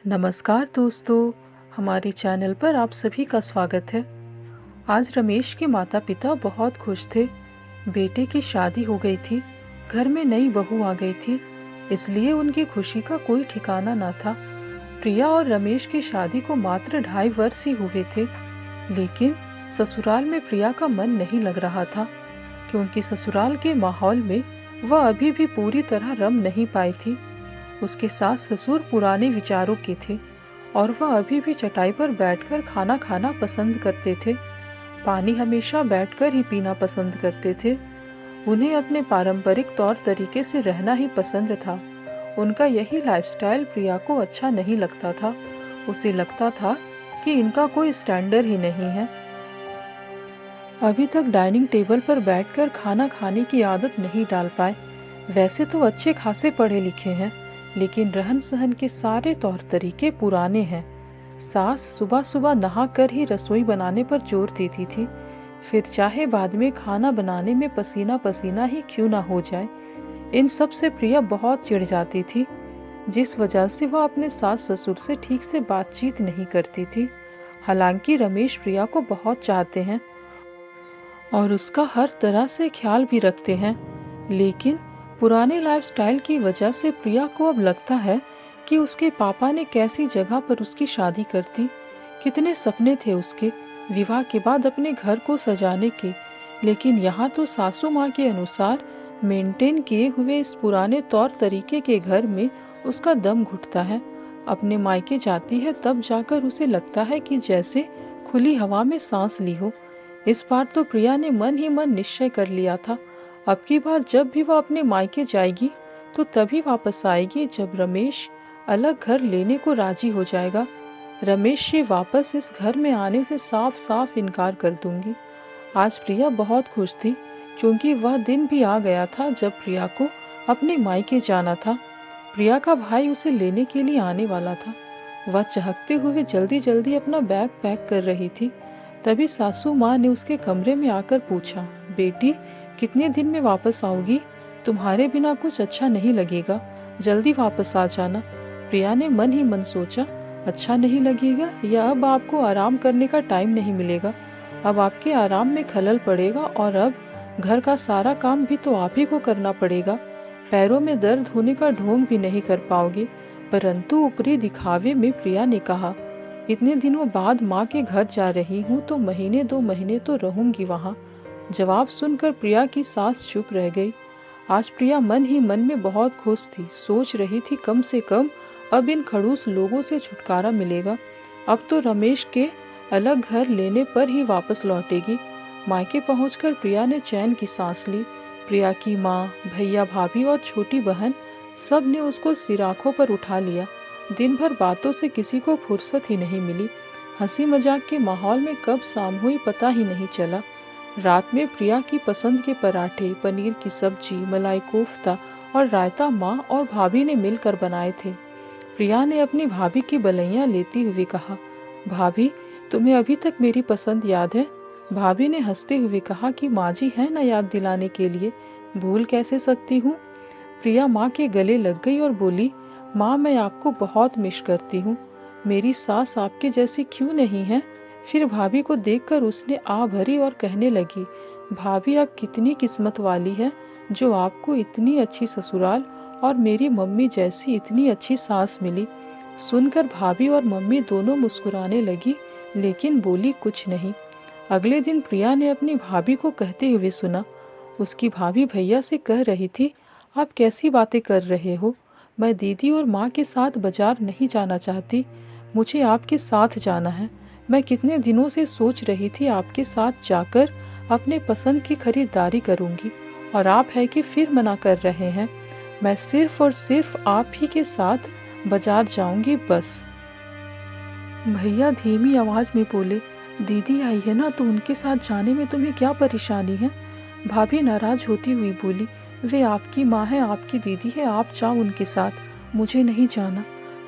नमस्कार दोस्तों, हमारे चैनल पर आप सभी का स्वागत है। आज रमेश के माता पिता बहुत खुश थे। बेटे की शादी हो गई थी, घर में नई बहू आ गई थी, इसलिए उनकी खुशी का कोई ठिकाना न था। प्रिया और रमेश की शादी को मात्र 2.5 वर्ष ही हुए थे, लेकिन ससुराल में प्रिया का मन नहीं लग रहा था, क्योंकि ससुराल के माहौल में वह अभी भी पूरी तरह रम नहीं पाई थी। उसके सास ससुर पुराने विचारों के थे और वह अभी भी चटाई पर बैठकर खाना खाना पसंद करते थे। पानी हमेशा बैठकर ही पीना पसंद करते थे। उन्हें अपने पारंपरिक तौर तरीके से रहना ही पसंद था। उनका यही लाइफस्टाइल प्रिया को अच्छा नहीं लगता था। उसे लगता था कि इनका कोई स्टैंडर्ड ही नहीं है। अभी तक डाइनिंग टेबल पर बैठकर खाना खाने की आदत नहीं डाल पाए। वैसे तो अच्छे खासे पढ़े लिखे हैं, लेकिन रहन सहन के सारे तौर तरीके पुराने हैं। सास सुबह सुबह नहा कर ही रसोई बनाने पर जोर देती थी, फिर चाहे बाद में खाना बनाने में पसीना पसीना ही क्यों ना हो जाए। इन सब से प्रिया बहुत चिढ़ जाती थी, जिस वजह से वह अपने सास ससुर से ठीक से बातचीत नहीं करती थी। हालांकि रमेश प्रिया को बहुत चाहते हैं और उसका हर तरह से ख्याल भी रखते हैं, लेकिन पुराने लाइफस्टाइल की वजह से प्रिया को अब लगता है कि उसके पापा ने कैसी जगह पर उसकी शादी कर दी। कितने सपने थे उसके विवाह के बाद अपने घर को सजाने के, लेकिन यहाँ तो सासू माँ के अनुसार मेंटेन किए हुए इस पुराने तौर तरीके के घर में उसका दम घुटता है। अपने मायके जाती है तब जाकर उसे लगता है कि जैसे खुली हवा में सांस ली हो। इस बार तो प्रिया ने मन ही मन निश्चय कर लिया था, अब की बार जब भी वह अपने मायके जाएगी तो तभी वापस आएगी जब रमेश अलग घर लेने को राजी हो जाएगा। रमेश से वापस इस घर में आने से साफ साफ इनकार कर दूंगी। आज प्रिया बहुत खुश थी, क्योंकि वह दिन भी आ गया था जब प्रिया को अपने मायके जाना था। प्रिया का भाई उसे लेने के लिए आने वाला था। वह चहकते हुए जल्दी जल्दी अपना बैग पैक कर रही थी। तभी सासू माँ ने उसके कमरे में आकर पूछा, बेटी कितने दिन में वापस आओगी? तुम्हारे बिना कुछ अच्छा नहीं लगेगा, जल्दी वापस आ जाना। प्रिया ने मन ही मन सोचा, अच्छा नहीं लगेगा या अब आपको आराम करने का टाइम नहीं मिलेगा? अब आपके आराम में खलल पड़ेगा और अब घर का सारा काम भी तो आप ही को करना पड़ेगा। पैरों में दर्द होने का ढोंग भी नहीं कर पाओगे। परंतु ऊपरी दिखावे में प्रिया ने कहा, इतने दिनों बाद माँ के घर जा रही हूँ तो महीने 2 महीने तो रहूंगी वहाँ। जवाब सुनकर प्रिया की सास चुप रह गई। आज प्रिया मन ही मन में बहुत खुश थी। सोच रही थी कम से कम अब इन खड़ूस लोगों से छुटकारा मिलेगा। अब तो रमेश के अलग घर लेने पर ही वापस लौटेगी। मायके पहुंचकर प्रिया ने चैन की सांस ली। प्रिया की माँ, भैया, भाभी और छोटी बहन सब ने उसको सिराखों पर उठा लिया। दिन भर बातों से किसी को फुर्सत ही नहीं मिली। हंसी मजाक के माहौल में कब शाम हुई पता ही नहीं चला। रात में प्रिया की पसंद के पराठे, पनीर की सब्जी, मलाई कोफ्ता और रायता माँ और भाभी ने मिलकर बनाए थे। प्रिया ने अपनी भाभी की बलैयाँ लेती हुए कहा, भाभी तुम्हें अभी तक मेरी पसंद याद है? भाभी ने हंसते हुए कहा कि माँ जी है ना याद दिलाने के लिए, भूल कैसे सकती हूँ। प्रिया माँ के गले लग गई और बोली, माँ मैं आपको बहुत मिस करती हूँ। मेरी सास आपके जैसी क्यों नहीं है? फिर भाभी को देखकर उसने आ भरी और कहने लगी, भाभी आप कितनी किस्मत वाली है जो आपको इतनी अच्छी ससुराल और मेरी मम्मी जैसी इतनी अच्छी सास मिली। सुनकर भाभी और मम्मी दोनों मुस्कुराने लगी, लेकिन बोली कुछ नहीं। अगले दिन प्रिया ने अपनी भाभी को कहते हुए सुना। उसकी भाभी भैया से कह रही थी, आप कैसी बातें कर रहे हो? मैं दीदी और माँ के साथ बाजार नहीं जाना चाहती, मुझे आपके साथ जाना है। मैं कितने दिनों से सोच रही थी आपके साथ जाकर अपने पसंद की खरीदारी करूंगी, और आप है कि फिर मना कर रहे हैं। मैं सिर्फ और सिर्फ आप ही के साथ बाजार जाऊंगी बस। भैया धीमी आवाज में बोले, दीदी आई है ना तो उनके साथ जाने में तुम्हें क्या परेशानी है? भाभी नाराज होती हुई बोली, वे आपकी माँ है, आपकी दीदी है, आप जाओ उनके साथ, मुझे नहीं जाना।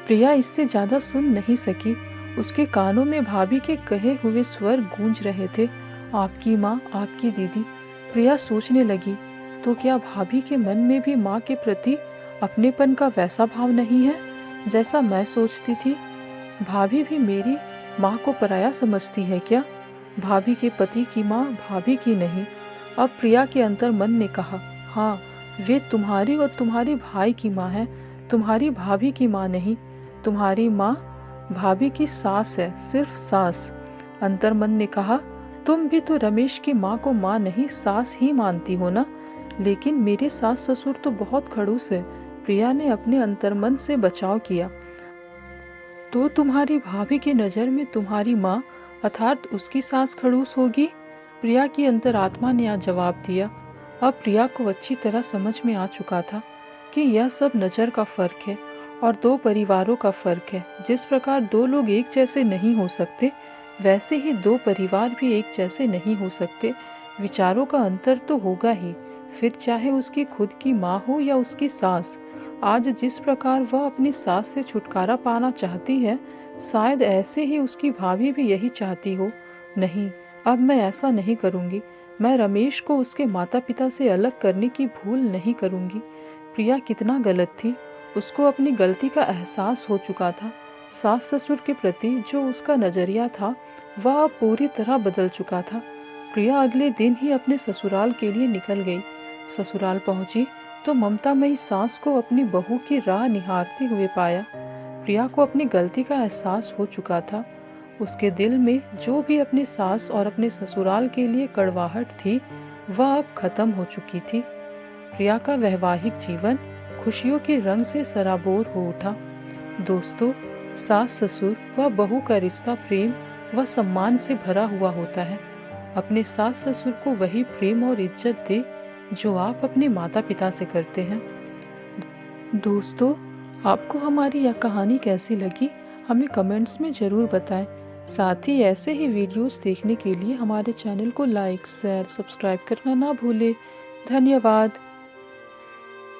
प्रिया इससे ज्यादा सुन नहीं सकी। उसके कानों में भाभी के कहे हुए स्वर गूंज रहे थे, आपकी माँ, आपकी दीदी। प्रिया सोचने लगी, तो क्या भाभी के मन में भी माँ के प्रति अपनेपन का वैसा भाव नहीं है जैसा मैं सोचती थी? भाभी भी मेरी माँ को पराया समझती है क्या? भाभी के पति की माँ भाभी की नहीं। अब प्रिया के अंतर मन ने कहा, हाँ, वे तुम्हारी और तुम्हारे भाई की माँ है, तुम्हारी भाभी की माँ नहीं। तुम्हारी माँ भाभी की सास है, सिर्फ सास। अंतर मन ने कहा, तुम भी तो रमेश की माँ को माँ नहीं सास ही मानती हो ना। लेकिन मेरे सास ससुर तो बहुत खड़ूस है। प्रिया ने अपने अंतर्मन से बचाव किया। तो तुम्हारी भाभी की नज़र में तुम्हारी माँ अर्थात उसकी सास खड़ूस होगी? प्रिया की अंतरात्मा ने आज जवाब दिया। अब प्रिया को अच्छी तरह समझ में आ चुका था कि यह सब नज़र का फ़र्क है और दो परिवारों का फ़र्क है। जिस प्रकार दो लोग एक जैसे नहीं हो सकते, वैसे ही दो परिवार भी एक जैसे नहीं हो सकते। विचारों का अंतर तो होगा ही, फिर चाहे उसकी खुद की माँ हो या उसकी सास। आज जिस प्रकार वह अपनी सास से छुटकारा पाना चाहती है, शायद ऐसे ही उसकी भाभी भी यही चाहती हो। नहीं, अब मैं ऐसा नहीं करूँगी। मैं रमेश को उसके माता पिता से अलग करने की भूल नहीं करूँगी। प्रिया कितना गलत थी, उसको अपनी गलती का एहसास हो चुका था। सास ससुर के प्रति जो उसका नज़रिया था, वह अब पूरी तरह बदल चुका था। प्रिया अगले दिन ही अपने ससुराल के लिए निकल गई। ससुराल पहुंची तो ममतामयी सास को अपनी बहू की राह निहारते हुए पाया। प्रिया को अपनी गलती का एहसास हो चुका था। उसके दिल में जो भी अपनी सास और अपने ससुराल के लिए कड़वाहट थी, वह अब खत्म हो चुकी थी। प्रिया का वैवाहिक जीवन खुशियों के रंग से सराबोर हो उठा। दोस्तों, सास ससुर व बहू का रिश्ता प्रेम व सम्मान से भरा हुआ होता है। अपने सास ससुर को वही प्रेम और इज्जत दे जो आप अपने माता पिता से करते हैं। दोस्तों, आपको हमारी यह कहानी कैसी लगी, हमें कमेंट्स में ज़रूर बताएं। साथ ही ऐसे ही वीडियोस देखने के लिए हमारे चैनल को लाइक, शेयर, सब्सक्राइब करना ना भूलें। धन्यवाद।